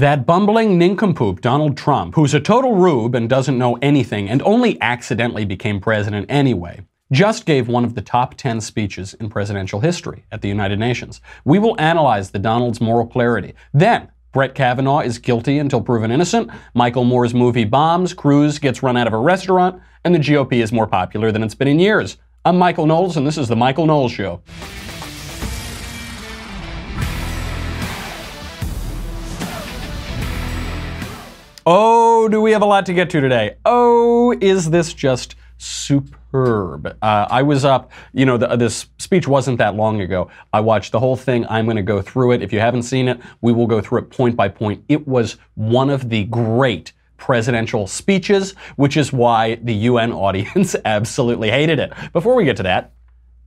That bumbling nincompoop Donald Trump, who's a total rube and doesn't know anything and only accidentally became president anyway, just gave one of the top 10 speeches in presidential history at the United Nations. We will analyze the Donald's moral clarity. Then, Brett Kavanaugh is guilty until proven innocent, Michael Moore's movie bombs, Cruz gets run out of a restaurant, and the GOP is more popular than it's been in years. I'm Michael Knowles, and this is The Michael Knowles Show. Oh, do we have a lot to get to today? Oh, is this just superb? I was up, this speech wasn't that long ago. I watched the whole thing. I'm going to go through it. If you haven't seen it, we will go through it point by point. It was one of the great presidential speeches, which is why the UN audience absolutely hated it. Before we get to that,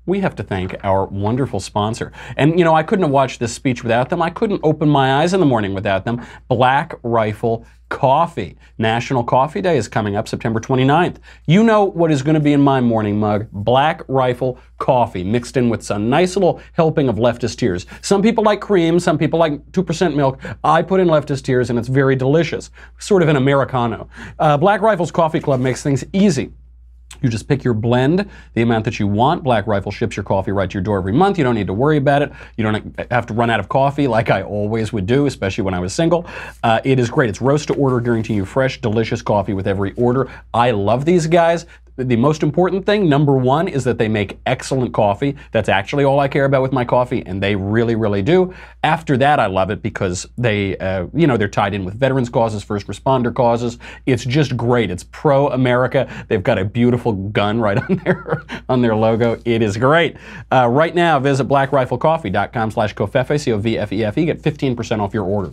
we have to thank our wonderful sponsor. And, I couldn't have watched this speech without them. I couldn't open my eyes in the morning without them. Black Rifle Coffee. National Coffee Day is coming up September 29th. You know what is going to be in my morning mug? Black Rifle Coffee mixed in with some nice little helping of leftist tears. Some people like cream, some people like 2% milk. I put in leftist tears and it's very delicious. Sort of an Americano. Black Rifle's Coffee Club makes things easy. You just pick your blend, the amount that you want. Black Rifle ships your coffee right to your door every month. You don't need to worry about it. You don't have to run out of coffee like I always would do, especially when I was single. It is great. It's roast to order, guaranteeing you fresh, delicious coffee with every order. I love these guys. The most important thing, number one, is that they make excellent coffee. That's actually all I care about with my coffee, and they really, really do. After that, I love it because they, they're tied in with veterans causes, first responder causes. It's just great. It's pro-America. They've got a beautiful gun right on their logo. It is great. Right now, visit blackriflecoffee.com/Covfefe, C-O-V-F-E-F-E. Get 15% off your order.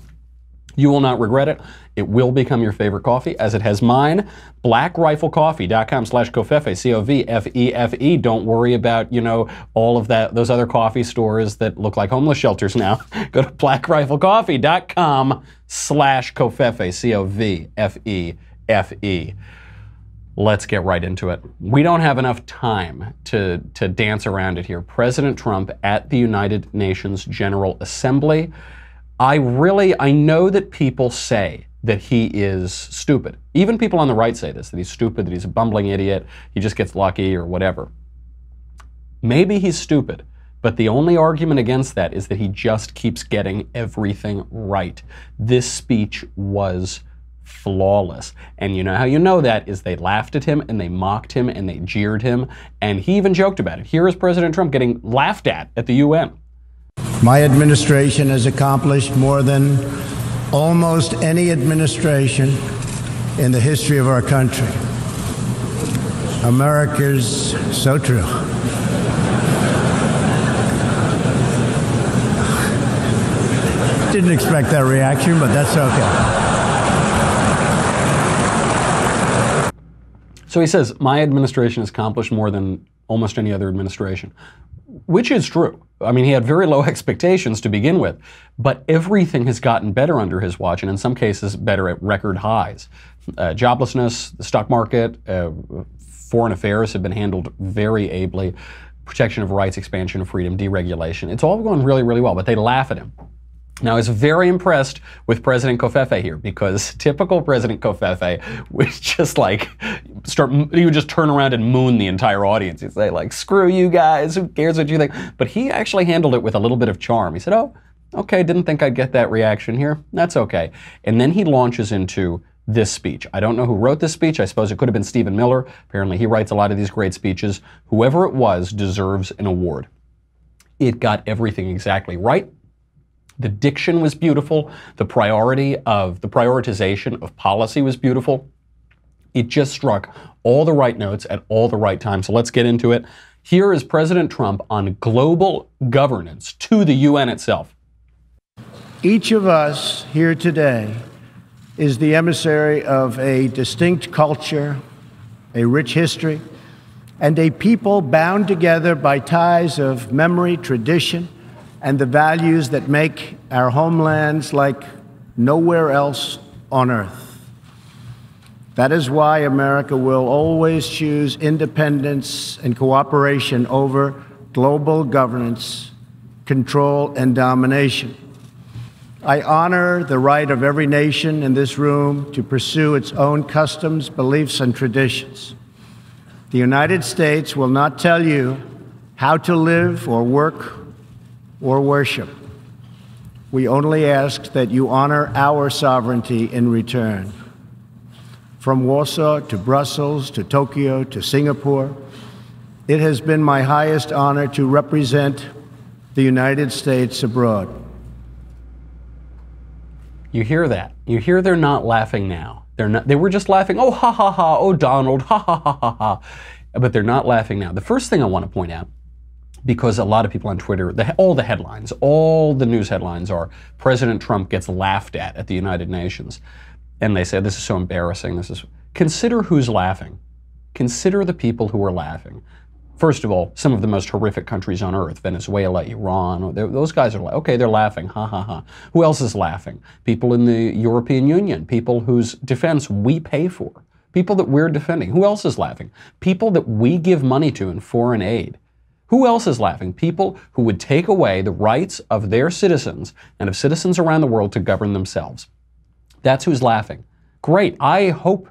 You will not regret it. It will become your favorite coffee, as it has mine. blackriflecoffee.com/Covfefe, C-O-V-F-E-F-E. Don't worry about, all of those other coffee stores that look like homeless shelters now. Go to blackriflecoffee.com/Covfefe, C-O-V-F-E-F-E. Let's get right into it. We don't have enough time to dance around it here. President Trump at the United Nations General Assembly. I know that people say that he is stupid. Even people on the right say this, that he's stupid, that he's a bumbling idiot, he just gets lucky or whatever. Maybe he's stupid, but the only argument against that is that he just keeps getting everything right. This speech was flawless. And you know how you know that is they laughed at him and they mocked him and they jeered him, and he even joked about it. Here is President Trump getting laughed at the UN. My administration has accomplished more than almost any administration in the history of our country. America's so true. Didn't expect that reaction, but that's okay. So he says, my administration has accomplished more than almost any other administration, which is true. I mean, he had very low expectations to begin with, but everything has gotten better under his watch, and in some cases better at record highs. Joblessness, the stock market, foreign affairs have been handled very ably. Protection of rights, expansion of freedom, deregulation. It's all going really, really well, but they laugh at him. Now, I was very impressed with President Covfefe here, because typical President Covfefe was just he would just turn around and moon the entire audience. He'd say, screw you guys, who cares what you think? But he actually handled it with a little bit of charm. He said, oh, okay, didn't think I'd get that reaction here. That's okay. And then he launches into this speech. I don't know who wrote this speech. I suppose it could have been Stephen Miller. Apparently, he writes a lot of these great speeches. Whoever it was deserves an award. It got everything exactly right. The diction was beautiful. The prioritization of policy was beautiful. It just struck all the right notes at all the right times. So let's get into it. Here is President Trump on global governance to the UN itself. Each of us here today is the emissary of a distinct culture, a rich history, and a people bound together by ties of memory, tradition, and the values that make our homelands like nowhere else on earth. That is why America will always choose independence and cooperation over global governance, control, and domination. I honor the right of every nation in this room to pursue its own customs, beliefs, and traditions. The United States will not tell you how to live or work or worship. We only ask that you honor our sovereignty in return. From Warsaw to Brussels to Tokyo to Singapore, it has been my highest honor to represent the United States abroad. You hear that? You hear they're not laughing now. They were just laughing, oh, ha, ha, ha, oh, Donald, ha, ha, ha, ha, ha. But they're not laughing now. The first thing I want to point out, because a lot of people on Twitter, all the headlines, all the news headlines are President Trump gets laughed at the United Nations. And they say, this is so embarrassing. Consider who's laughing. Consider the people who are laughing. First of all, some of the most horrific countries on earth, Venezuela, Iran, those guys are, okay, they're laughing, ha, ha, ha. Who else is laughing? People in the European Union, people whose defense we pay for, people that we're defending. Who else is laughing? People that we give money to in foreign aid. Who else is laughing? People who would take away the rights of their citizens and of citizens around the world to govern themselves. That's who's laughing. Great. I hope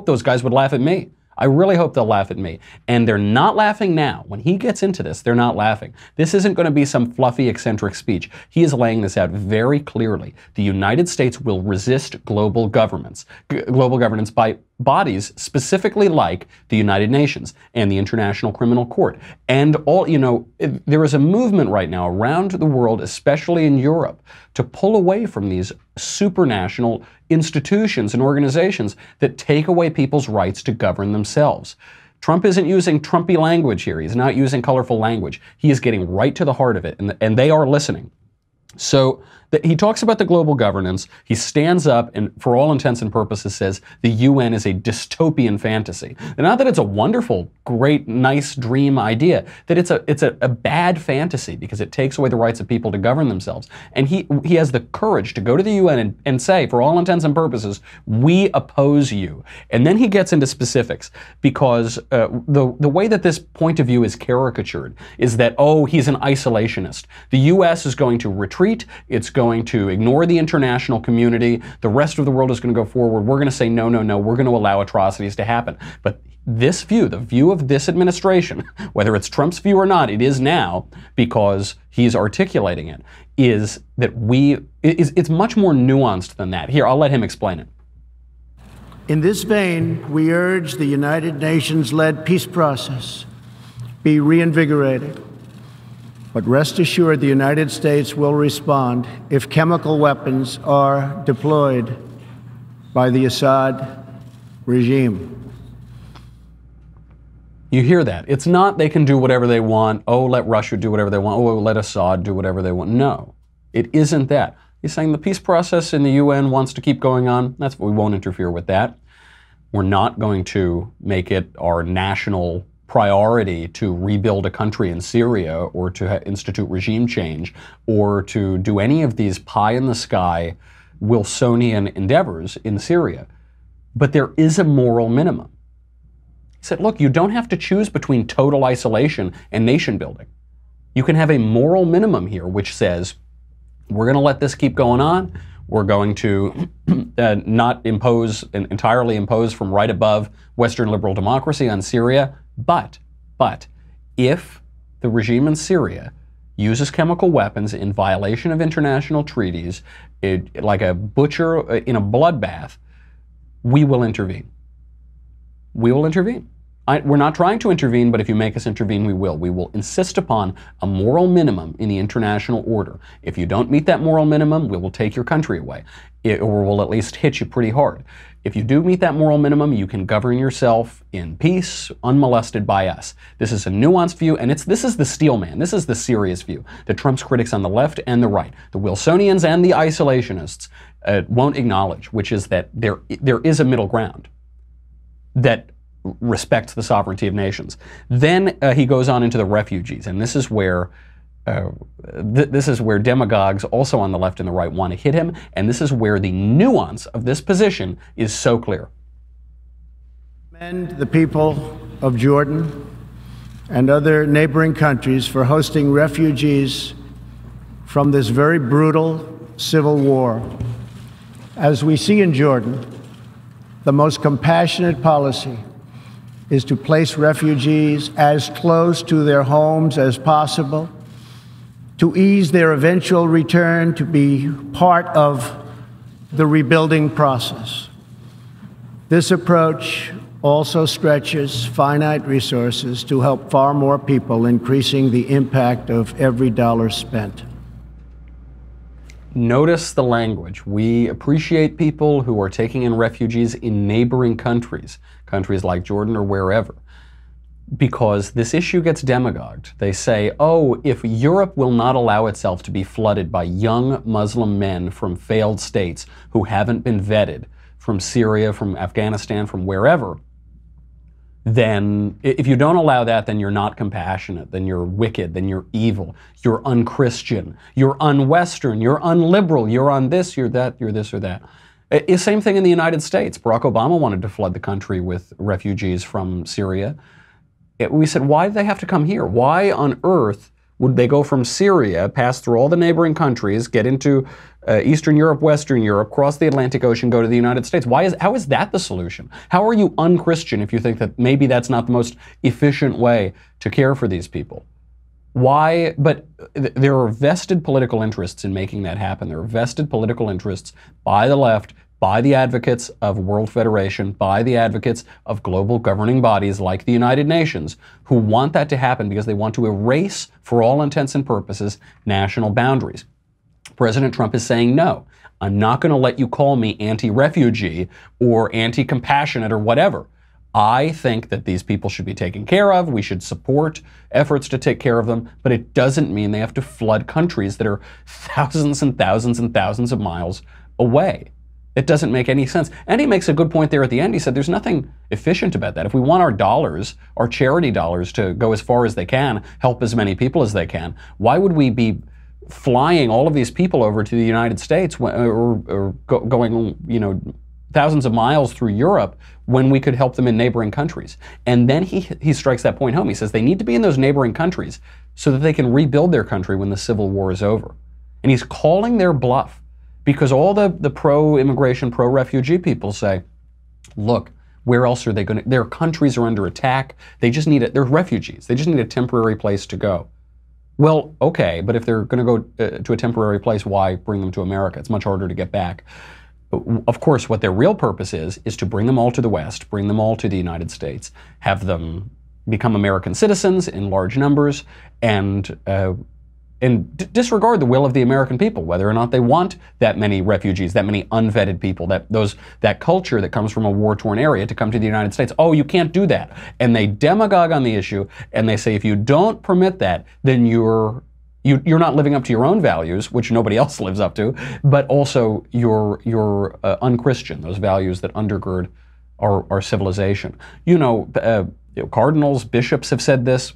those guys would laugh at me. I really hope they'll laugh at me. And they're not laughing now. When he gets into this, they're not laughing. This isn't going to be some fluffy, eccentric speech. He is laying this out very clearly. The United States will resist global governance by bodies specifically like the United Nations and the International Criminal Court. And there is a movement right now around the world, especially in Europe, to pull away from these supranational institutions and organizations that take away people's rights to govern themselves. Trump isn't using Trumpy language here. He's not using colorful language. He is getting right to the heart of it, and they are listening. So he talks about the global governance. He stands up and, for all intents and purposes, says the UN is a dystopian fantasy. And not that it's a wonderful, great, nice dream idea, that it's a bad fantasy because it takes away the rights of people to govern themselves. And he has the courage to go to the UN and say, for all intents and purposes, we oppose you. And then he gets into specifics because the way that this point of view is caricatured is that, oh, he's an isolationist. The US is going to retreat. It's going to ignore the international community. The rest of the world is going to go forward. We're going to say, no, no, no. We're going to allow atrocities to happen. But this view, the view of this administration, whether it's Trump's view or not, it is now because he's articulating it, is that it's much more nuanced than that. Here, I'll let him explain it. In this vein, we urge the United Nations-led peace process be reinvigorated. But rest assured, the United States will respond if chemical weapons are deployed by the Assad regime. You hear that. It's not they can do whatever they want. Oh, let Russia do whatever they want. Oh, let Assad do whatever they want. No, it isn't that. He's saying the peace process in the UN wants to keep going on. We won't interfere with that. We're not going to make it our national priority to rebuild a country in Syria or to institute regime change or to do any of these pie-in-the-sky Wilsonian endeavors in Syria. But there is a moral minimum. He said, look, you don't have to choose between total isolation and nation building. You can have a moral minimum here which says, we're going to let this keep going on. We're going to not entirely impose from right above Western liberal democracy on Syria. But if the regime in Syria uses chemical weapons in violation of international treaties, like a butcher in a bloodbath, we will intervene. We will intervene. We're not trying to intervene, but if you make us intervene, we will. We will insist upon a moral minimum in the international order. If you don't meet that moral minimum, we will take your country away, or we'll at least hit you pretty hard. If you do meet that moral minimum, you can govern yourself in peace, unmolested by us. This is a nuanced view, and this is the steel man. This is the serious view that Trump's critics on the left and the right, the Wilsonians and the isolationists, won't acknowledge, which is that there is a middle ground that respects the sovereignty of nations. Then he goes on into the refugees, and this is where demagogues also on the left and the right want to hit him, and this is where the nuance of this position is so clear. Commend the people of Jordan and other neighboring countries for hosting refugees from this very brutal civil war. As we see in Jordan, the most compassionate policy is to place refugees as close to their homes as possible, to ease their eventual return, to be part of the rebuilding process. This approach also stretches finite resources to help far more people, increasing the impact of every dollar spent. Notice the language. We appreciate people who are taking in refugees in neighboring countries, countries like Jordan or wherever, because this issue gets demagogued. They say, oh, if Europe will not allow itself to be flooded by young Muslim men from failed states who haven't been vetted, from Syria, from Afghanistan, from wherever, then if you don't allow that, then you're not compassionate, then you're wicked, then you're evil, you're unchristian, you're unwestern, you're unliberal, you're on this, you're that, you're this or that. Same thing in the United States. Barack Obama wanted to flood the country with refugees from Syria. We said, why do they have to come here? Why on earth would they go from Syria, pass through all the neighboring countries, get into Eastern Europe, Western Europe, cross the Atlantic Ocean, go to the United States? How is that the solution? How are you unchristian if you think that maybe that's not the most efficient way to care for these people? Why? But there are vested political interests in making that happen. There are vested political interests by the left, by the advocates of World Federation, by the advocates of global governing bodies like the United Nations, who want that to happen because they want to erase, for all intents and purposes, national boundaries. President Trump is saying, no, I'm not going to let you call me anti-refugee or anti-compassionate or whatever. I think that these people should be taken care of. We should support efforts to take care of them, but it doesn't mean they have to flood countries that are thousands and thousands and thousands of miles away. It doesn't make any sense. And he makes a good point there at the end. He said there's nothing efficient about that. If we want our dollars, our charity dollars, to go as far as they can, help as many people as they can, why would we be flying all of these people over to the United States or going, thousands of miles through Europe when we could help them in neighboring countries? And then he strikes that point home. He says they need to be in those neighboring countries so that they can rebuild their country when the Civil War is over. And he's calling their bluff because all the pro-immigration, pro-refugee people say, look, where else are they going to? Their countries are under attack. They're refugees. They just need a temporary place to go. Well, okay, but if they're going to go to a temporary place, why bring them to America? It's much harder to get back. Of course, what their real purpose is to bring them all to the West, bring them all to the United States, have them become American citizens in large numbers, and disregard the will of the American people, whether or not they want that many refugees, that many unvetted people, that culture that comes from a war-torn area to come to the United States. Oh, you can't do that. And they demagogue on the issue, and they say if you don't permit that, then you're not living up to your own values, which nobody else lives up to, but also you're unchristian, those values that undergird our civilization. Cardinals, bishops have said this.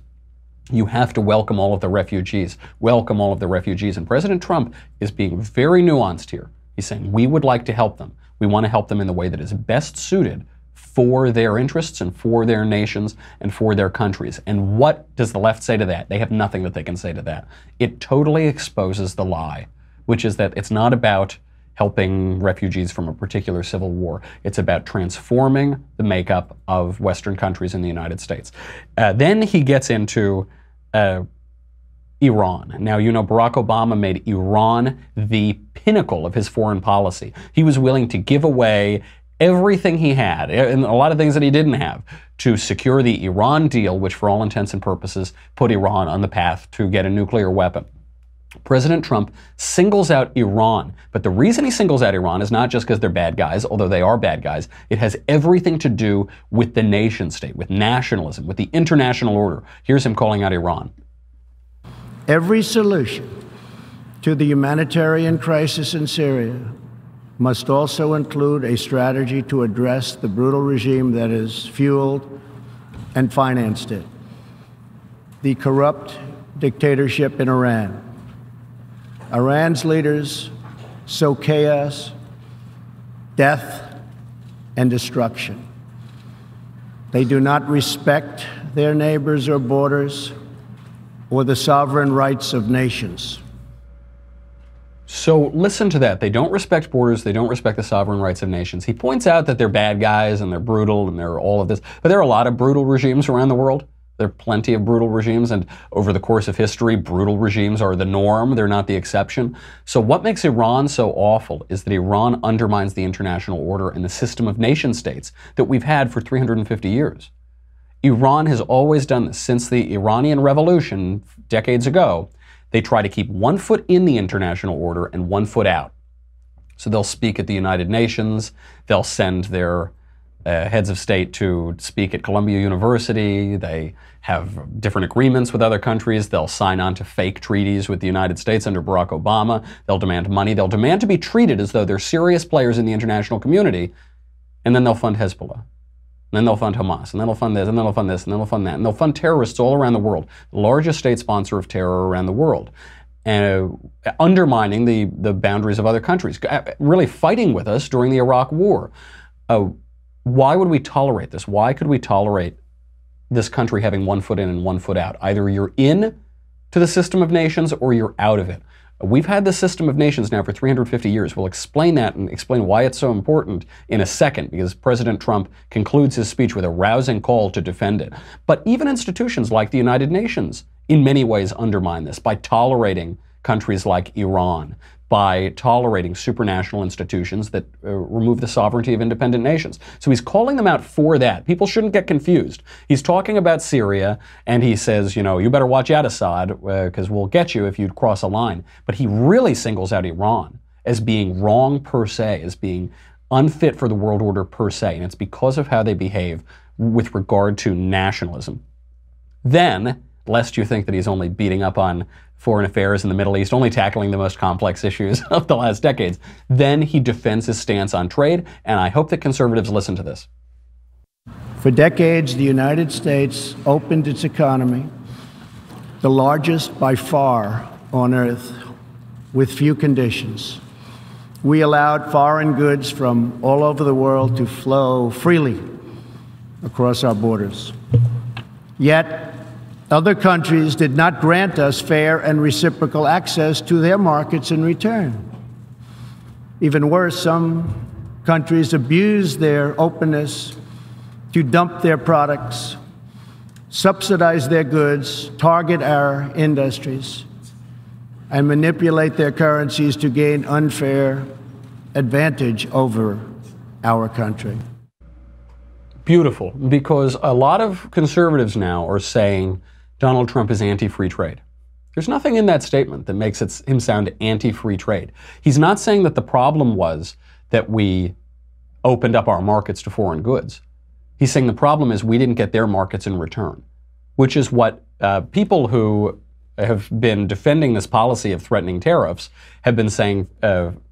You have to welcome all of the refugees. Welcome all of the refugees. And President Trump is being very nuanced here. He's saying, we would like to help them. We want to help them in the way that is best suited for their interests and for their nations and for their countries. And what does the left say to that? They have nothing that they can say to that. It totally exposes the lie, which is that it's not about helping refugees from a particular civil war. It's about transforming the makeup of Western countries in the United States. Then he gets into Iran. Now, Barack Obama made Iran the pinnacle of his foreign policy. He was willing to give away everything he had, and a lot of things that he didn't have, to secure the Iran deal, which for all intents and purposes put Iran on the path to get a nuclear weapon. President Trump singles out Iran, but the reason he singles out Iran is not just because they're bad guys, although they are bad guys. It has everything to do with the nation state, with nationalism, with the international order. Here's him calling out Iran. Every solution to the humanitarian crisis in Syria must also include a strategy to address the brutal regime that has fueled and financed it, the corrupt dictatorship in Iran. Iran's leaders sow chaos, death, and destruction. They do not respect their neighbors or borders or the sovereign rights of nations. So listen to that. They don't respect borders. They don't respect the sovereign rights of nations. He points out that they're bad guys and they're brutal and they're all of this. But there are a lot of brutal regimes around the world. There are plenty of brutal regimes. And over the course of history, brutal regimes are the norm. They're not the exception. So what makes Iran so awful is that Iran undermines the international order and the system of nation states that we've had for 350 years. Iran has always done this. Since the Iranian Revolution decades ago, they try to keep one foot in the international order and one foot out. So they'll speak at the United Nations, they'll send their heads of state to speak at Columbia University, they have different agreements with other countries, they'll sign on to fake treaties with the United States under Barack Obama, they'll demand money, they'll demand to be treated as though they're serious players in the international community, and then they'll fund Hezbollah. And then they'll fund Hamas, and then they'll fund this, and then they'll fund this, and then they'll fund that. And they'll fund terrorists all around the world, the largest state sponsor of terror around the world, and undermining the boundaries of other countries, really fighting with us during the Iraq War. Why would we tolerate this? Why could we tolerate this country having one foot in and one foot out? Either you're in to the system of nations or you're out of it. We've had the system of nations now for 350 years. We'll explain that and explain why it's so important in a second, because President Trump concludes his speech with a rousing call to defend it. But even institutions like the United Nations in many ways undermine this by tolerating countries like Iran, by tolerating supranational institutions that remove the sovereignty of independent nations. So he's calling them out for that. People shouldn't get confused. He's talking about Syria, and he says, you know, you better watch out, Assad, because we'll get you if you cross a line. But he really singles out Iran as being wrong per se, as being unfit for the world order per se, and it's because of how they behave with regard to nationalism. Then, lest you think that he's only beating up on foreign affairs in the Middle East, only tackling the most complex issues of the last decades, then he defends his stance on trade, and I hope that conservatives listen to this. For decades, the United States opened its economy, the largest by far on earth, with few conditions. We allowed foreign goods from all over the world to flow freely across our borders. Yet, other countries did not grant us fair and reciprocal access to their markets in return. Even worse, some countries abused their openness to dump their products, subsidize their goods, target our industries, and manipulate their currencies to gain unfair advantage over our country. Beautiful, because a lot of conservatives now are saying Donald Trump is anti-free trade. There's nothing in that statement that makes him sound anti-free trade. He's not saying that the problem was that we opened up our markets to foreign goods. He's saying the problem is we didn't get their markets in return, which is what people who have been defending this policy of threatening tariffs have been saying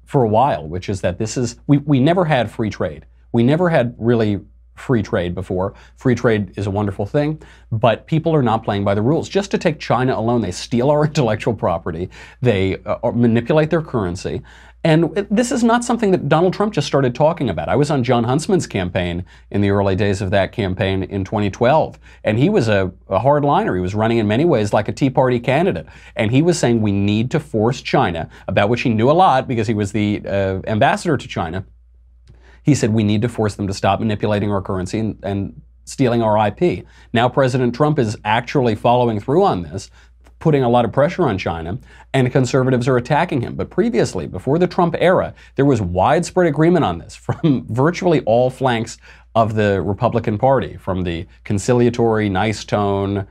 for a while, which is that we never had free trade. We never had really free trade before. Free trade is a wonderful thing, but people are not playing by the rules. Just to take China alone, they steal our intellectual property, they manipulate their currency, and this is not something that Donald Trump just started talking about. I was on John Huntsman's campaign in the early days of that campaign in 2012, and he was a hardliner. He was running in many ways like a Tea Party candidate, and he was saying we need to force China, about which he knew a lot because he was the ambassador to China. He said we need to force them to stop manipulating our currency and stealing our IP. Now President Trump is actually following through on this, putting a lot of pressure on China, and conservatives are attacking him. But previously, before the Trump era, there was widespread agreement on this from virtually all flanks of the Republican Party, from the conciliatory, nice tone,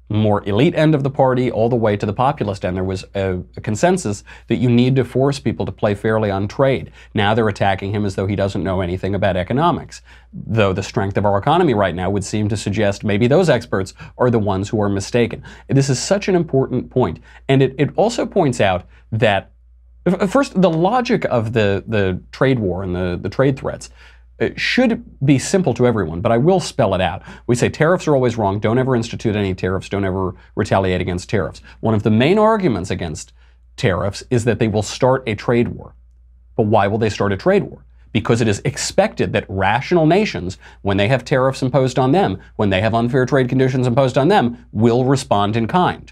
more elite end of the party all the way to the populist end. There was a consensus that you need to force people to play fairly on trade. Now they're attacking him as though he doesn't know anything about economics, though the strength of our economy right now would seem to suggest maybe those experts are the ones who are mistaken. This is such an important point. And it also points out that, first, the logic of the trade war and the trade threats it should be simple to everyone, but I will spell it out. We say tariffs are always wrong. Don't ever institute any tariffs. Don't ever retaliate against tariffs. One of the main arguments against tariffs is that they will start a trade war. But why will they start a trade war? Because it is expected that rational nations, when they have tariffs imposed on them, when they have unfair trade conditions imposed on them, will respond in kind.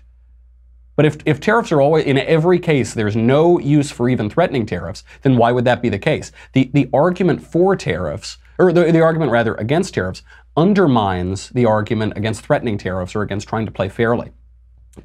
But if tariffs are always, in every case, there's no use for even threatening tariffs, then why would that be the case? The argument for tariffs, or the argument rather against tariffs, undermines the argument against threatening tariffs or against trying to play fairly.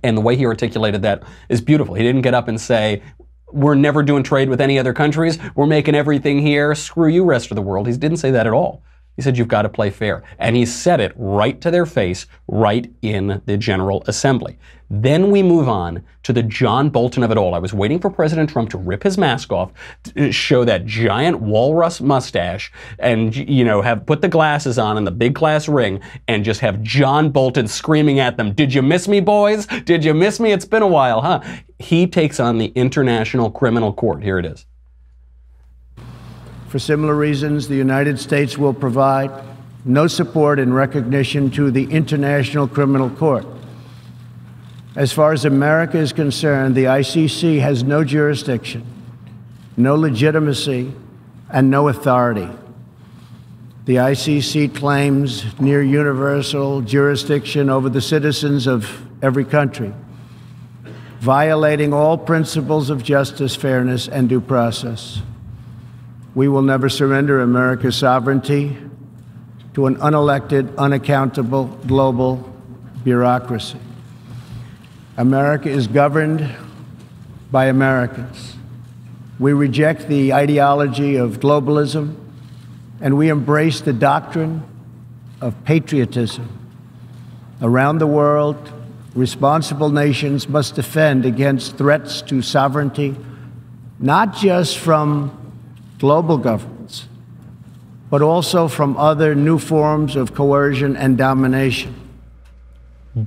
And the way he articulated that is beautiful. He didn't get up and say, we're never doing trade with any other countries, we're making everything here, screw you rest of the world. He didn't say that at all. He said, you've got to play fair. And he said it right to their face, right in the General Assembly. Then we move on to the John Bolton of it all. I was waiting for President Trump to rip his mask off, to show that giant walrus mustache, and, you know, have put the glasses on and the big glass ring, and just have John Bolton screaming at them, did you miss me, boys? Did you miss me? It's been a while, huh? He takes on the International Criminal Court. Here it is. For similar reasons, the United States will provide no support in recognition to the International Criminal Court. As far as America is concerned, the ICC has no jurisdiction, no legitimacy, and no authority. The ICC claims near universal jurisdiction over the citizens of every country, violating all principles of justice, fairness, and due process. We will never surrender America's sovereignty to an unelected, unaccountable global bureaucracy. America is governed by Americans. We reject the ideology of globalism, and we embrace the doctrine of patriotism. Around the world, responsible nations must defend against threats to sovereignty, not just from global governments, but also from other new forms of coercion and domination.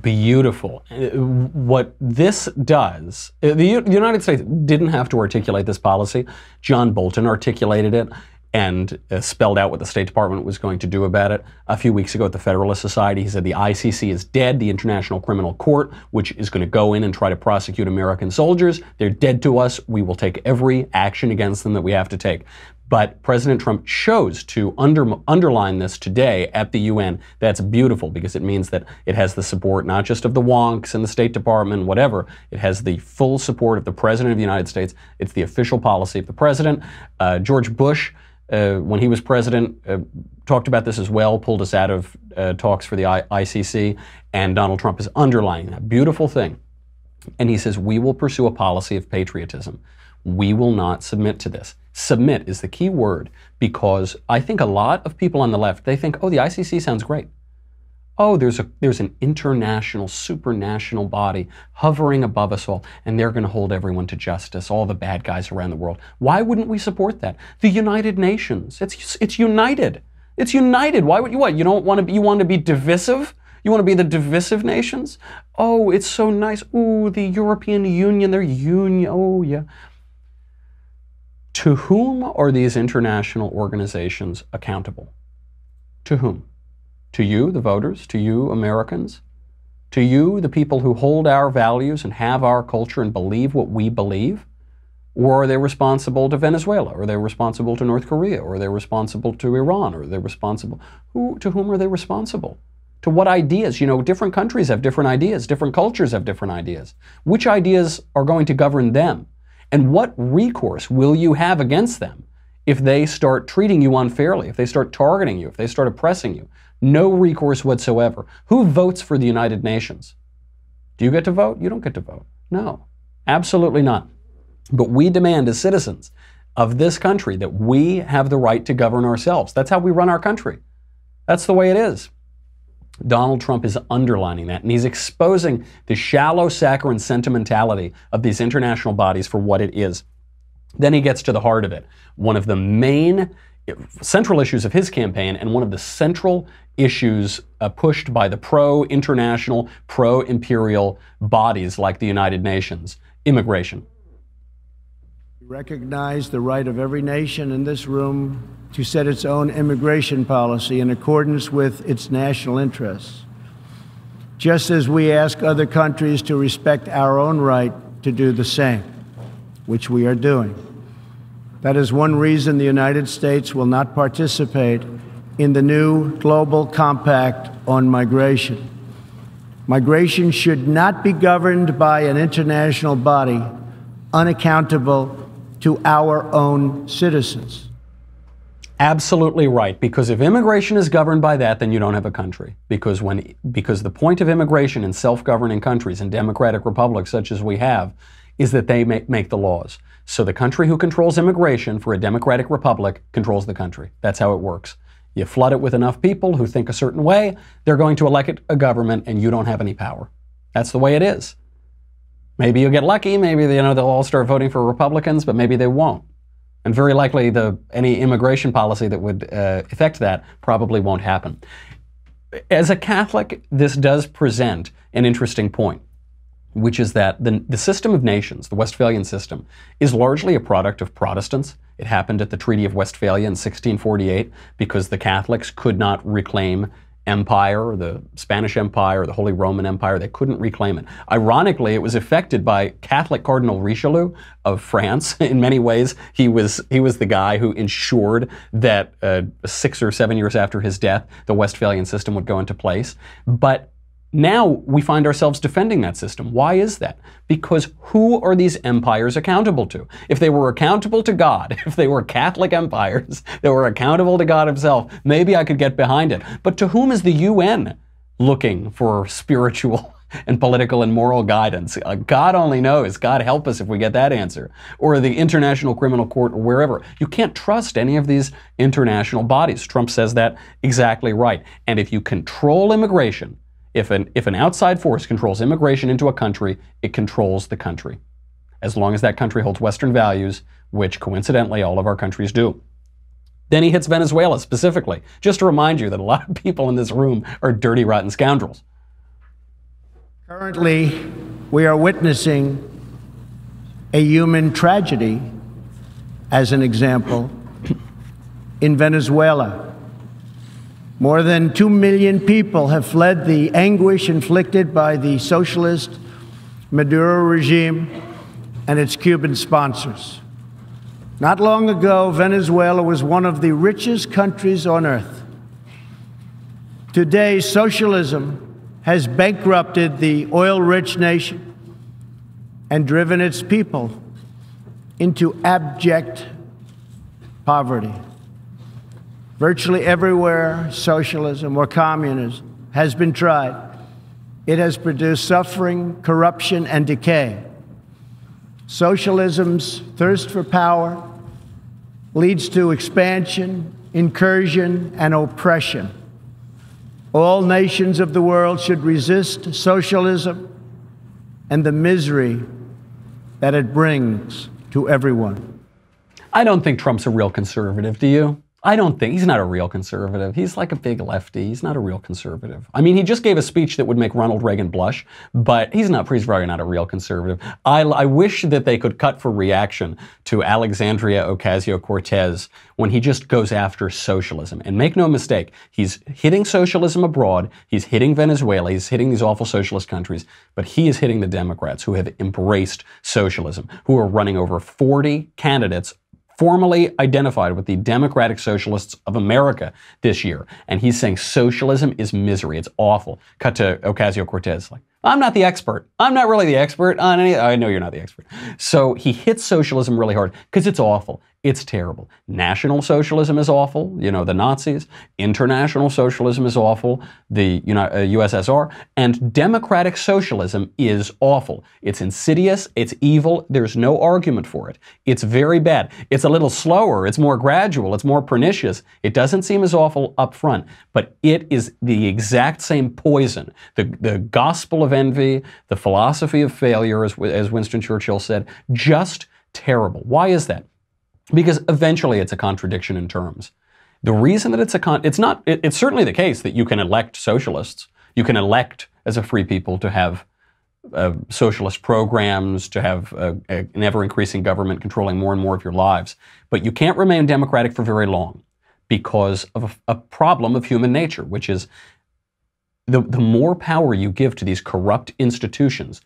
Beautiful. What this does, the United States didn't have to articulate this policy. John Bolton articulated it and spelled out what the State Department was going to do about it. A few weeks ago at the Federalist Society, he said the ICC is dead, the International Criminal Court, which is going to go in and try to prosecute American soldiers. They're dead to us. We will take every action against them that we have to take. But President Trump chose to underline this today at the UN. That's beautiful because it means that it has the support not just of the wonks and the State Department, whatever. It has the full support of the President of the United States. It's the official policy of the President. George Bush, when he was president, talked about this as well, pulled us out of talks for the ICC, and Donald Trump is underlining that beautiful thing. And he says, we will pursue a policy of patriotism. We will not submit to this. Submit is the key word, because I think a lot of people on the left, they think, oh, the ICC sounds great. Oh, there's an international, supranational body hovering above us all, and they're going to hold everyone to justice, all the bad guys around the world. Why wouldn't we support that? The United Nations, it's united. It's united. Why would you what? You don't want to be, you want to be divisive? You want to be the divisive nations? Oh, it's so nice. Ooh, the European Union, they're union. Oh, yeah. To whom are these international organizations accountable? To whom? To you, the voters? To you, Americans? To you, the people who hold our values and have our culture and believe what we believe? Or are they responsible to Venezuela? Or are they responsible to North Korea? Or are they responsible to Iran? Or are they responsible? To whom are they responsible? To what ideas? You know, different countries have different ideas. Different cultures have different ideas. Which ideas are going to govern them? And what recourse will you have against them if they start treating you unfairly, if they start targeting you, if they start oppressing you? No recourse whatsoever. Who votes for the United Nations? Do you get to vote? You don't get to vote. No, absolutely not. But we demand as citizens of this country that we have the right to govern ourselves. That's how we run our country. That's the way it is. Donald Trump is underlining that, and he's exposing the shallow, saccharine sentimentality of these international bodies for what it is. Then he gets to the heart of it. One of the main central issues of his campaign, and one of the central issues pushed by the pro-international, pro-imperial bodies like the United Nations: immigration. We recognize the right of every nation in this room to set its own immigration policy in accordance with its national interests, just as we ask other countries to respect our own right to do the same, which we are doing. That is one reason the United States will not participate in the new global compact on migration. Migration should not be governed by an international body unaccountable to our own citizens. Absolutely right, because if immigration is governed by that, then you don't have a country. Because the point of immigration in self-governing countries, in democratic republics such as we have, is that they make the laws. So the country who controls immigration for a democratic republic controls the country. That's how it works. You flood it with enough people who think a certain way, they're going to elect a government, and you don't have any power. That's the way it is. Maybe you'll get lucky, maybe they'll all start voting for Republicans, but maybe they won't. And very likely any immigration policy that would affect that probably won't happen. As a Catholic, this does present an interesting point, which is that the system of nations, the Westphalian system, is largely a product of Protestants. It happened at the Treaty of Westphalia in 1648 because the Catholics could not reclaim empire, the Spanish Empire, the Holy Roman Empire. They couldn't reclaim it. Ironically, it was affected by Catholic Cardinal Richelieu of France. In many ways, he was the guy who ensured that 6 or 7 years after his death, the Westphalian system would go into place. But now we find ourselves defending that system. Why is that? Because who are these empires accountable to? If they were accountable to God, if they were Catholic empires that were accountable to God himself, maybe I could get behind it. But to whom is the UN looking for spiritual and political and moral guidance? God only knows. God help us if we get that answer. Or the International Criminal Court or wherever. You can't trust any of these international bodies. Trump says that exactly right. And if you control immigration, if an outside force controls immigration into a country, it controls the country. As long as that country holds Western values, which coincidentally all of our countries do. Then he hits Venezuela specifically, just to remind you that a lot of people in this room are dirty, rotten scoundrels. Currently, we are witnessing a human tragedy, as an example, in Venezuela. More than 2 million people have fled the anguish inflicted by the socialist Maduro regime and its Cuban sponsors. Not long ago, Venezuela was one of the richest countries on earth. Today, socialism has bankrupted the oil-rich nation and driven its people into abject poverty. Virtually everywhere socialism or communism has been tried, it has produced suffering, corruption, and decay. Socialism's thirst for power leads to expansion, incursion, and oppression. All nations of the world should resist socialism and the misery that it brings to everyone. I don't think Trump's a real conservative, do you? I don't think, he's not a real conservative. He's like a big lefty. He's not a real conservative. I mean, he just gave a speech that would make Ronald Reagan blush, but he's probably not a real conservative. I wish that they could cut for reaction to Alexandria Ocasio-Cortez when he just goes after socialism. And make no mistake, he's hitting socialism abroad, he's hitting Venezuela, he's hitting these awful socialist countries, but he is hitting the Democrats who have embraced socialism, who are running over 40 candidates formally identified with the Democratic Socialists of America this year. And he's saying socialism is misery. It's awful. Cut to Ocasio-Cortez. Like, I'm not the expert. I'm not really the expert on any. I know you're not the expert. So he hits socialism really hard because it's awful. It's terrible. National socialism is awful, the Nazis. International socialism is awful, the USSR. And democratic socialism is awful. It's insidious, it's evil, there's no argument for it. It's very bad. It's a little slower, it's more gradual, it's more pernicious. It doesn't seem as awful up front, but it is the exact same poison. The gospel of envy, the philosophy of failure, as Winston Churchill said, just terrible. Why is that? Because eventually it's a contradiction in terms. The reason that it's certainly the case that you can elect socialists. You can elect as a free people to have socialist programs, to have an ever-increasing government controlling more and more of your lives. But you can't remain democratic for very long because of a problem of human nature, which is the more power you give to these corrupt institutions,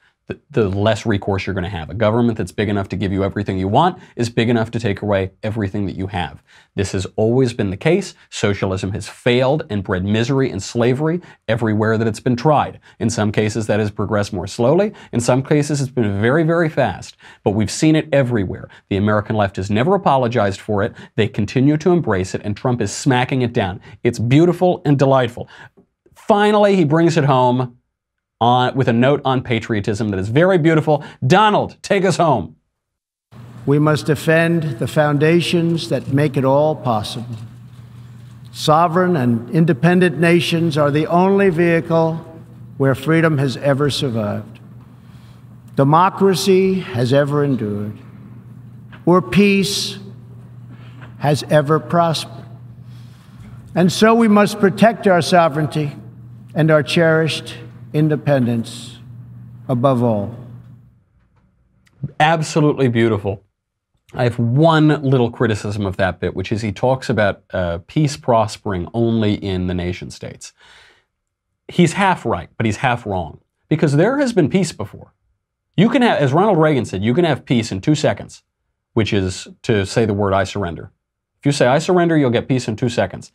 the less recourse you're going to have. A government that's big enough to give you everything you want is big enough to take away everything that you have. This has always been the case. Socialism has failed and bred misery and slavery everywhere that it's been tried. In some cases, that has progressed more slowly. In some cases, it's been very, very fast. But we've seen it everywhere. The American left has never apologized for it. They continue to embrace it, and Trump is smacking it down. It's beautiful and delightful. Finally, he brings it home with a note on patriotism that is very beautiful. Donald, take us home. We must defend the foundations that make it all possible. Sovereign and independent nations are the only vehicle where freedom has ever survived, democracy has ever endured, or peace has ever prospered. And so we must protect our sovereignty and our cherished independence above all. Absolutely beautiful. I have one little criticism of that bit, which is he talks about peace prospering only in the nation states. He's half right, but he's half wrong, because there has been peace before. You can have, as Ronald Reagan said, you can have peace in 2 seconds, which is to say the word I surrender. If you say I surrender, you'll get peace in 2 seconds.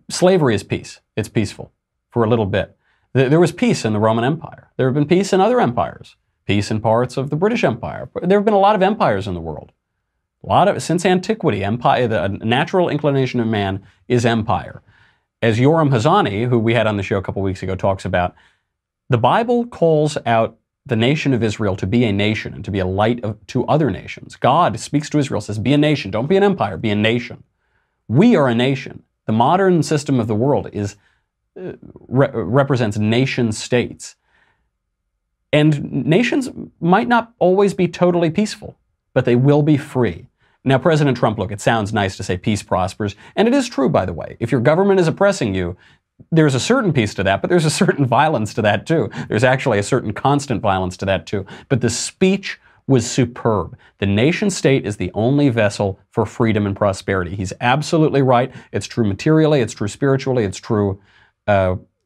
Slavery is peace. It's peaceful for a little bit. There was peace in the Roman Empire. There have been peace in other empires. Peace in parts of the British Empire. There have been a lot of empires in the world. Since antiquity, empire, the natural inclination of man is empire. As Yoram Hazani, who we had on the show a couple weeks ago, talks about, the Bible calls out the nation of Israel to be a nation and to be a light to other nations. God speaks to Israel, says, be a nation. Don't be an empire, be a nation. We are a nation. The modern system of the world represents nation states. And nations might not always be totally peaceful, but they will be free. Now, President Trump, look, it sounds nice to say peace prospers, and it is true, by the way. If your government is oppressing you, there's a certain peace to that, but there's a certain violence to that too. There's actually a certain constant violence to that too. But the speech was superb. The nation state is the only vessel for freedom and prosperity. He's absolutely right. It's true materially, it's true spiritually, it's true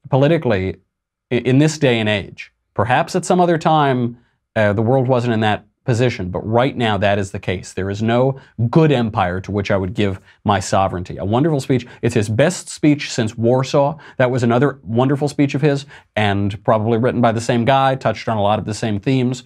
politically in this day and age. Perhaps at some other time, the world wasn't in that position, but right now that is the case. There is no good empire to which I would give my sovereignty. A wonderful speech. It's his best speech since Warsaw. That was another wonderful speech of his, and probably written by the same guy, touched on a lot of the same themes.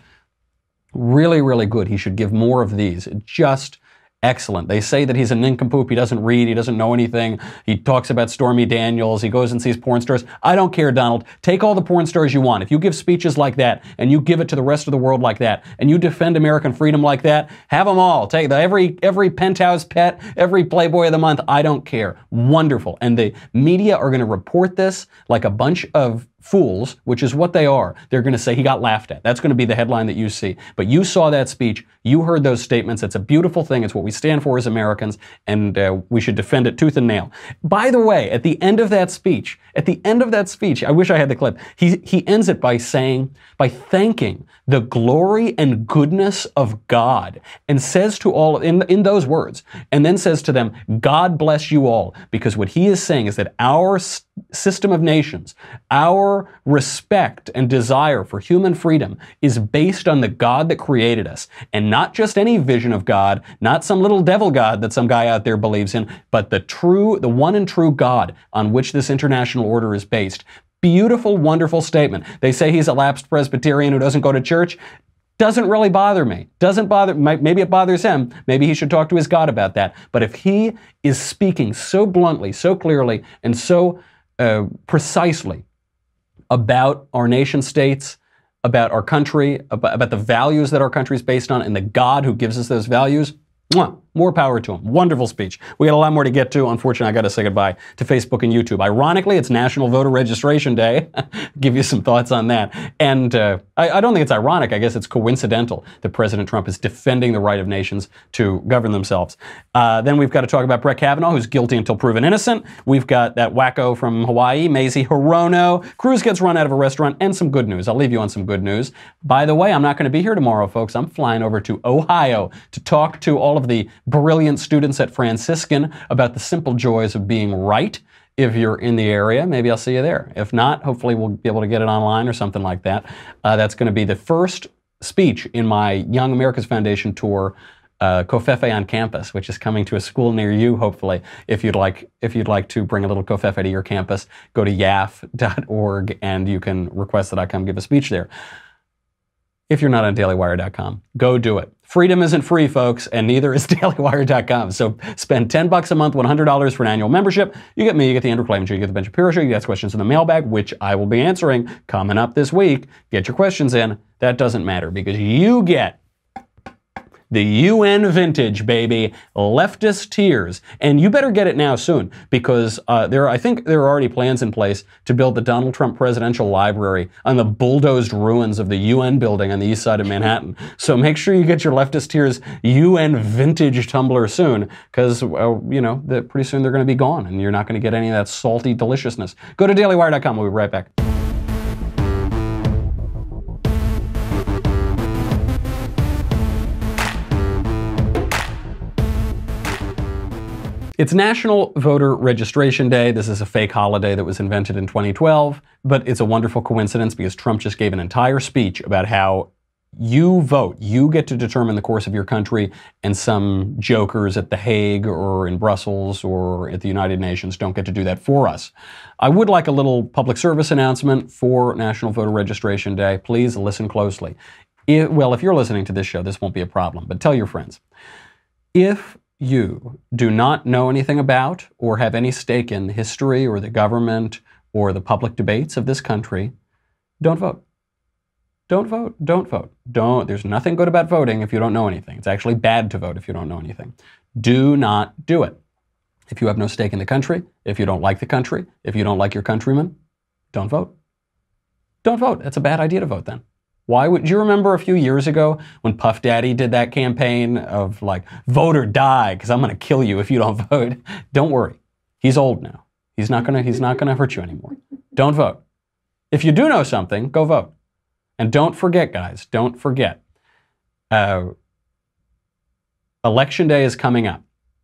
Really, really good. He should give more of these. Just excellent. They say that he's a nincompoop. He doesn't read. He doesn't know anything. He talks about Stormy Daniels. He goes and sees porn stars. I don't care, Donald. Take all the porn stars you want. If you give speeches like that and you give it to the rest of the world like that and you defend American freedom like that, have them all. Take every penthouse pet, every Playboy of the month. I don't care. Wonderful. And the media are going to report this like a bunch of fools, which is what they are. They're going to say he got laughed at. That's going to be the headline that you see. But you saw that speech. You heard those statements. It's a beautiful thing. It's what we stand for as Americans, and we should defend it tooth and nail. By the way, at the end of that speech, I wish I had the clip. He ends it by thanking the glory and goodness of God, and says to all in those words, and then says to them, God bless you all, because what he is saying is that our system of nations, our respect and desire for human freedom is based on the God that created us, and not just any vision of God, not some little devil God that some guy out there believes in, but the one and true God on which this international order is based. Beautiful, wonderful statement. They say he's a lapsed Presbyterian who doesn't go to church. Doesn't really bother me. Doesn't bother, maybe it bothers him. Maybe he should talk to his God about that. But if he is speaking so bluntly, so clearly, and so precisely about our nation states, about our country, about the values that our country is based on, and the God who gives us those values, more power to him. Wonderful speech. We got a lot more to get to. Unfortunately, I got to say goodbye to Facebook and YouTube. Ironically, it's National Voter Registration Day. Give you some thoughts on that. And I don't think it's ironic. I guess it's coincidental that President Trump is defending the right of nations to govern themselves. Then we've got to talk about Brett Kavanaugh, who's guilty until proven innocent. We've got that wacko from Hawaii, Mazie Hirono. Cruz gets run out of a restaurant, and some good news. I'll leave you on some good news. By the way, I'm not going to be here tomorrow, folks. I'm flying over to Ohio to talk to all of the brilliant students at Franciscan about the simple joys of being right. If you're in the area, maybe I'll see you there. If not, hopefully we'll be able to get it online or something like that. That's going to be the first speech in my Young America's Foundation tour, Covfefe on Campus, which is coming to a school near you, hopefully. If you'd like to bring a little Covfefe to your campus, go to yaf.org and you can request that I come give a speech there. If you're not on dailywire.com, go do it. Freedom isn't free, folks, and neither is dailywire.com. So spend $10 a month, $100 for an annual membership. You get me, you get the Andrew Klavan Show, you get the Ben Shapiro Show, you get questions in the mailbag, which I will be answering coming up this week. Get your questions in. That doesn't matter because you get the UN vintage, baby, leftist tears. And you better get it now soon because I think there are already plans in place to build the Donald Trump Presidential Library on the bulldozed ruins of the UN building on the east side of Manhattan. So make sure you get your leftist tears UN vintage tumbler soon because, pretty soon they're going to be gone and you're not going to get any of that salty deliciousness. Go to dailywire.com. We'll be right back. It's National Voter Registration Day. This is a fake holiday that was invented in 2012, but it's a wonderful coincidence because Trump just gave an entire speech about how you vote. You get to determine the course of your country, and some jokers at The Hague or in Brussels or at the United Nations don't get to do that for us. I would like a little public service announcement for National Voter Registration Day. Please listen closely. If you're listening to this show, this won't be a problem, but tell your friends. If you do not know anything about or have any stake in the history or the government or the public debates of this country, don't vote. Don't vote. Don't vote. There's nothing good about voting if you don't know anything. It's actually bad to vote if you don't know anything. Do not do it. If you have no stake in the country, if you don't like the country, if you don't like your countrymen, don't vote. Don't vote. It's a bad idea to vote then. Why would you remember a few years ago when Puff Daddy did that campaign of like, vote or die, because I'm going to kill you if you don't vote? Don't worry. He's old now. He's not gonna hurt you anymore. Don't vote. If you do know something, go vote. And don't forget, guys, don't forget. Election day is coming up.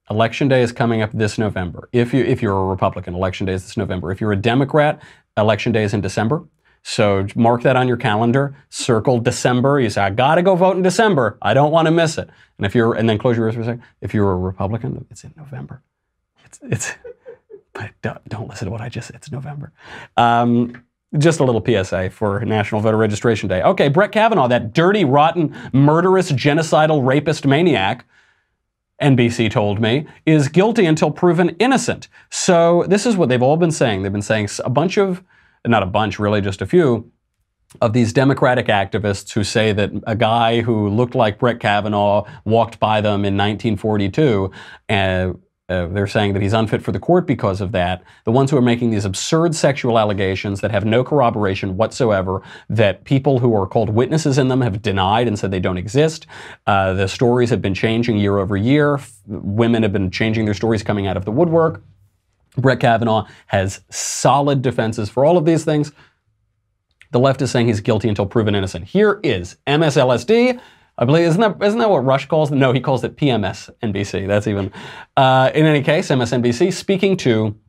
Election day is coming up this November. If you're a Republican, election day is this November. If you're a Democrat, election day is in December. So mark that on your calendar, circle December. You say, I gotta go vote in December. I don't want to miss it. And then close your ears for a second. If you're a Republican, it's in November. But don't listen to what I just said. It's November. Just a little PSA for National Voter Registration Day. Okay, Brett Kavanaugh, that dirty, rotten, murderous, genocidal, rapist maniac, NBC told me, is guilty until proven innocent. So this is what they've all been saying. They've been saying not a bunch, really, just a few of these Democratic activists who say that a guy who looked like Brett Kavanaugh walked by them in 1942, and they're saying that he's unfit for the court because of that. The ones who are making these absurd sexual allegations that have no corroboration whatsoever, that people who are called witnesses in them have denied and said they don't exist. The stories have been changing year over year. Women have been changing their stories coming out of the woodwork. Brett Kavanaugh has solid defenses for all of these things. The left is saying he's guilty until proven innocent. Here is MSLSD. I believe, isn't that what Rush calls it? No, he calls it PMSNBC. That's even. In any case, MSNBC speaking to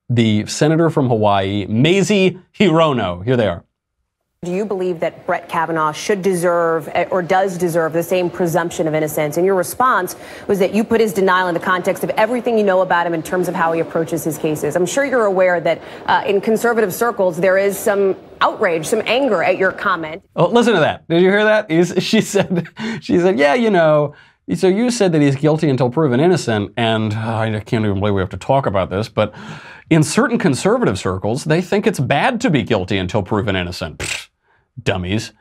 the senator from Hawaii, Mazie Hirono. Here they are. Do you believe that Brett Kavanaugh should deserve or does deserve the same presumption of innocence? And your response was that you put his denial in the context of everything you know about him in terms of how he approaches his cases. I'm sure you're aware that in conservative circles, there is some outrage, some anger at your comment. Oh, listen to that. Did you hear that? She said, yeah, so you said that he's guilty until proven innocent, and I can't even believe we have to talk about this, but in certain conservative circles, they think it's bad to be guilty until proven innocent. Pfft, dummies.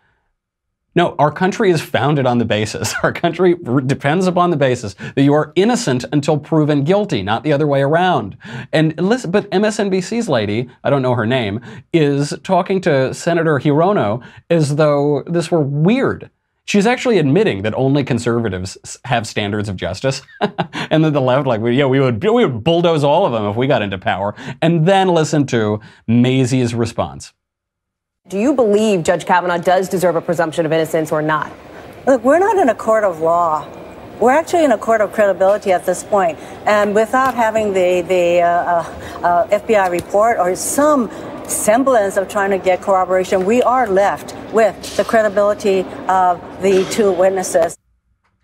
No, our country is founded on the basis. Our country depends upon the basis that you are innocent until proven guilty, not the other way around. And listen, but MSNBC's lady, I don't know her name, is talking to Senator Hirono as though this were weird. She's actually admitting that only conservatives have standards of justice, and that the left, we would bulldoze all of them if we got into power. And then listen to Mazie's response. Do you believe Judge Kavanaugh does deserve a presumption of innocence or not? Look, we're not in a court of law. We're actually in a court of credibility at this point. And without having the FBI report or some semblance of trying to get corroboration, we are left with the credibility of the two witnesses.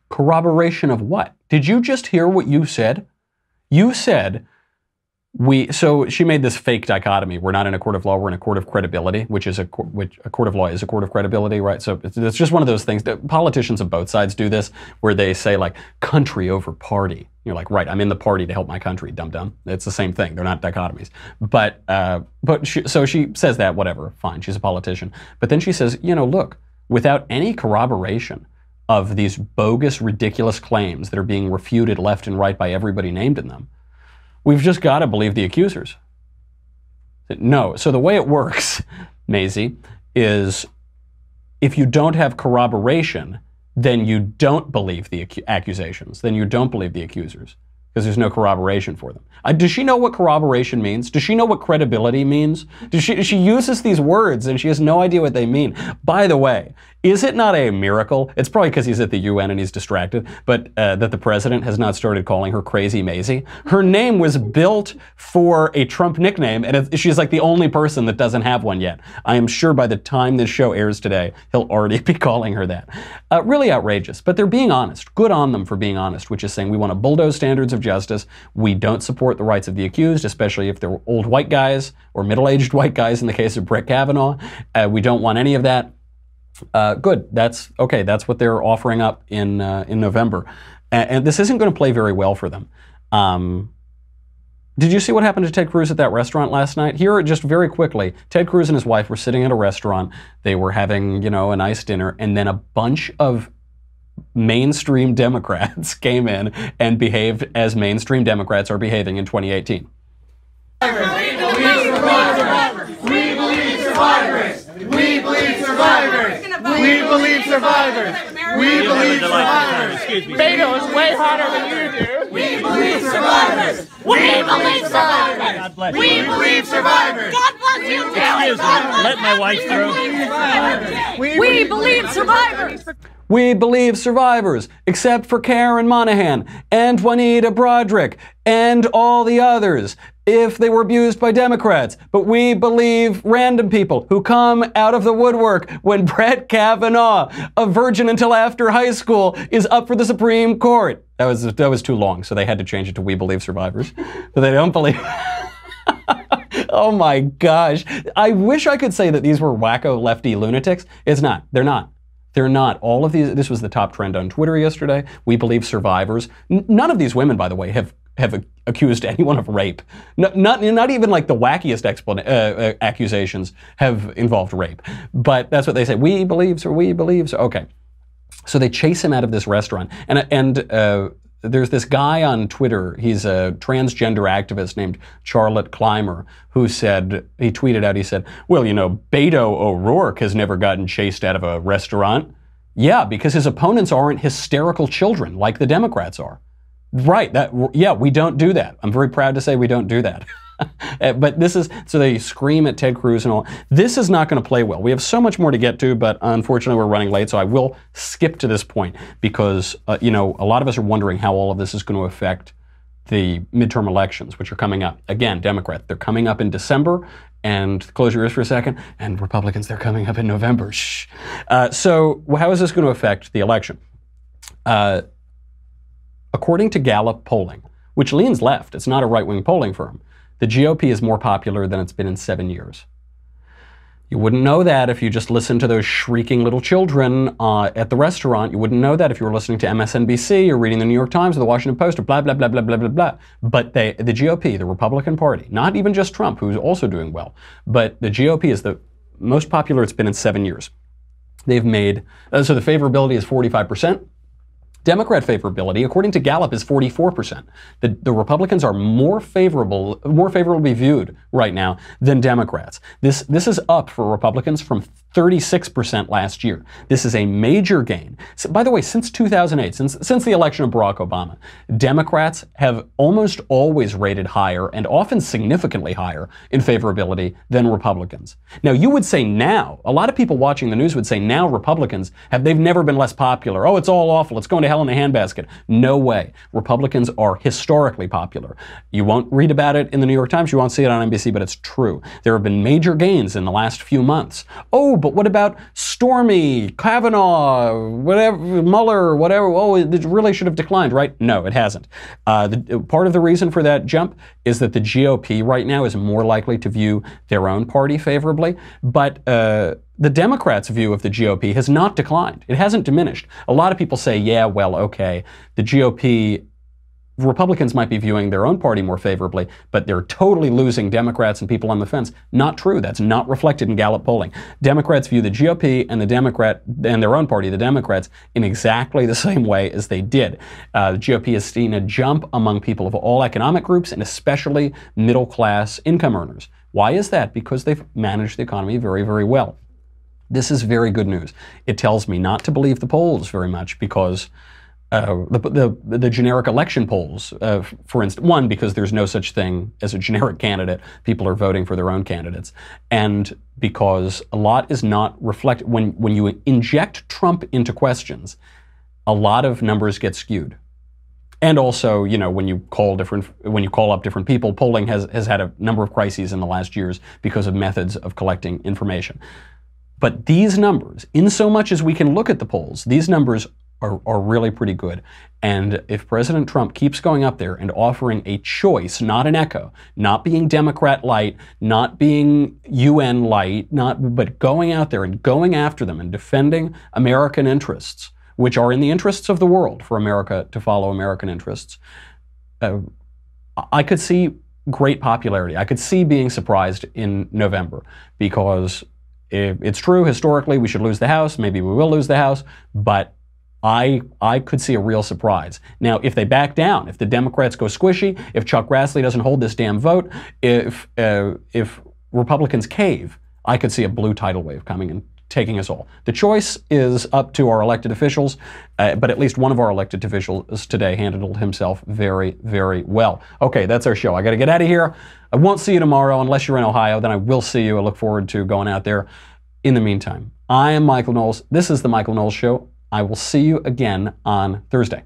Corroboration of what? Did you just hear what you said? You said so she made this fake dichotomy. We're not in a court of law, we're in a court of credibility, which a court of law is a court of credibility, right? So it's just one of those things that politicians of both sides do this, where they say like country over party. You're like, right, I'm in the party to help my country, dum-dum. It's the same thing. They're not dichotomies. So she says that, whatever, fine, she's a politician. But then she says, look, without any corroboration of these bogus, ridiculous claims that are being refuted left and right by everybody named in them, we've just got to believe the accusers. No. So the way it works, Maisie, is if you don't have corroboration, then you don't believe the accusations. Then you don't believe the accusers, because there's no corroboration for them. Does she know what corroboration means? Does she know what credibility means? She uses these words and she has no idea what they mean. By the way, is it not a miracle? It's probably because he's at the UN and he's distracted, but that the president has not started calling her Crazy Maisie. Her name was built for a Trump nickname, and she's like the only person that doesn't have one yet. I am sure by the time this show airs today, he'll already be calling her that. Really outrageous, but they're being honest. Good on them for being honest, which is saying we want to bulldoze standards of justice. We don't support the rights of the accused, especially if they're old white guys or middle-aged white guys in the case of Brett Kavanaugh. We don't want any of that. Good. That's okay. That's what they're offering up in November, and this isn't going to play very well for them. Did you see what happened to Ted Cruz at that restaurant last night? Here, just very quickly, Ted Cruz and his wife were sitting at a restaurant. They were having, a nice dinner, and then a bunch of mainstream Democrats came in and behaved as mainstream Democrats are behaving in 2018. We believe survivors! We believe survivors! We believe survivors! We believe survivors! Beto is way hotter than you do. We believe survivors! We believe survivors! God bless We you. believe survivors! God bless you. Excuse me. Let my wife through. We believe survivors. We believe survivors, except for Karen Monahan and Juanita Broderick and all the others, if they were abused by Democrats. But we believe random people who come out of the woodwork when Brett Kavanaugh, a virgin until after high school, is up for the Supreme Court. That was too long, so they had to change it to We Believe Survivors. But they don't believe... Oh my gosh. I wish I could say that these were wacko lefty lunatics. It's not. They're not. They're not. All of these, this was the top trend on Twitter yesterday. We believe survivors. None of these women, by the way, have accused anyone of rape. Not even like the wackiest accusations have involved rape. But that's what they say. We believe, so we believe, so. Okay. So they chase him out of this restaurant. And there's this guy on Twitter, he's a transgender activist named Charlotte Clymer, who said, he tweeted out, he said, well, Beto O'Rourke has never gotten chased out of a restaurant. Yeah, because his opponents aren't hysterical children like the Democrats are. Right, we don't do that. I'm very proud to say we don't do that. But so they scream at Ted Cruz and all. This is not going to play well. We have so much more to get to, but unfortunately we're running late, so I will skip to this point because, a lot of us are wondering how all of this is going to affect the midterm elections, which are coming up. Again, Democrats, they're coming up in December, and close your ears for a second, and Republicans, they're coming up in November. Shh. So how is this going to affect the election? According to Gallup polling, which leans left, it's not a right-wing polling firm, the GOP is more popular than it's been in 7 years. You wouldn't know that if you just listened to those shrieking little children at the restaurant. You wouldn't know that if you were listening to MSNBC or reading the New York Times or the Washington Post or blah, blah, blah, blah, blah, blah, blah. But the GOP, the Republican Party, not even just Trump, who's also doing well, but the GOP is the most popular it's been in 7 years. They've made, so the favorability is 45%. Democrat favorability, according to Gallup, is 44%. The Republicans are more favorably viewed right now than Democrats. This is up for Republicans from 36% last year. This is a major gain. So, by the way, since 2008, since the election of Barack Obama, Democrats have almost always rated higher and often significantly higher in favorability than Republicans. Now, you would say now, a lot of people watching the news would say now Republicans they've never been less popular. Oh, it's all awful. It's going to hell in a handbasket. No way. Republicans are historically popular. You won't read about it in the New York Times. You won't see it on NBC, but it's true. There have been major gains in the last few months. Oh, but what about Stormy, Kavanaugh, whatever, Mueller, whatever? Oh, it really should have declined, right? No, it hasn't. Part of the reason for that jump is that the GOP right now is more likely to view their own party favorably, but the Democrats' view of the GOP has not declined. It hasn't diminished. A lot of people say, yeah, well, okay, the GOP, Republicans might be viewing their own party more favorably, but they're totally losing Democrats and people on the fence. Not true. That's not reflected in Gallup polling. Democrats view the GOP and their own party, the Democrats, in exactly the same way as they did. The GOP has seen a jump among people of all economic groups and especially middle-class income earners. Why is that? Because they've managed the economy very, very well. This is very good news. It tells me not to believe the polls very much because the generic election polls, for instance, one, because there's no such thing as a generic candidate. People are voting for their own candidates. And because a lot is not reflected. When you inject Trump into questions, a lot of numbers get skewed. And also, you know, when you call up different people, polling has had a number of crises in the last years because of methods of collecting information. But these numbers, in so much as we can look at the polls, these numbers are really pretty good. And if President Trump keeps going up there and offering a choice, not an echo, not being Democrat light, not being UN light, but going out there and going after them and defending American interests, which are in the interests of the world for America to follow American interests, I could see great popularity. I could see being surprised in November because it's true, historically, we should lose the House. Maybe we will lose the House, but I could see a real surprise. Now, if they back down, if the Democrats go squishy, if Chuck Grassley doesn't hold this damn vote, if Republicans cave, I could see a blue tidal wave coming and taking us all. The choice is up to our elected officials, but at least one of our elected officials today handled himself very, very well. Okay, that's our show. I got to get out of here. I won't see you tomorrow unless you're in Ohio. Then I will see you. I look forward to going out there. In the meantime, I am Michael Knowles. This is The Michael Knowles Show. I will see you again on Thursday.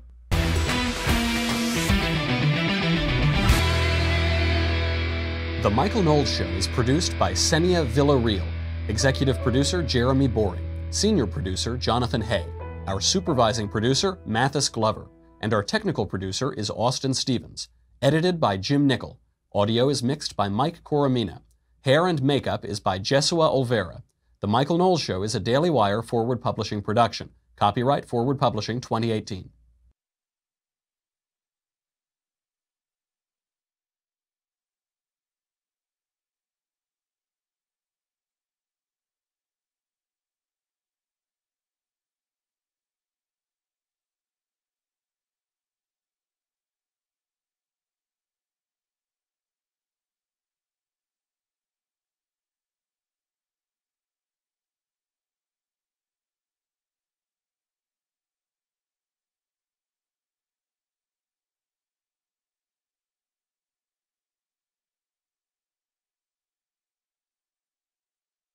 The Michael Knowles Show is produced by Senia Villarreal. Executive producer Jeremy Boring. Senior producer Jonathan Hay. Our supervising producer Mathis Glover. And our technical producer is Austin Stevens. Edited by Jim Nickel. Audio is mixed by Mike Coromina. Hair and makeup is by Jesua Olvera. The Michael Knowles Show is a Daily Wire Forward Publishing production. Copyright Forward Publishing 2018.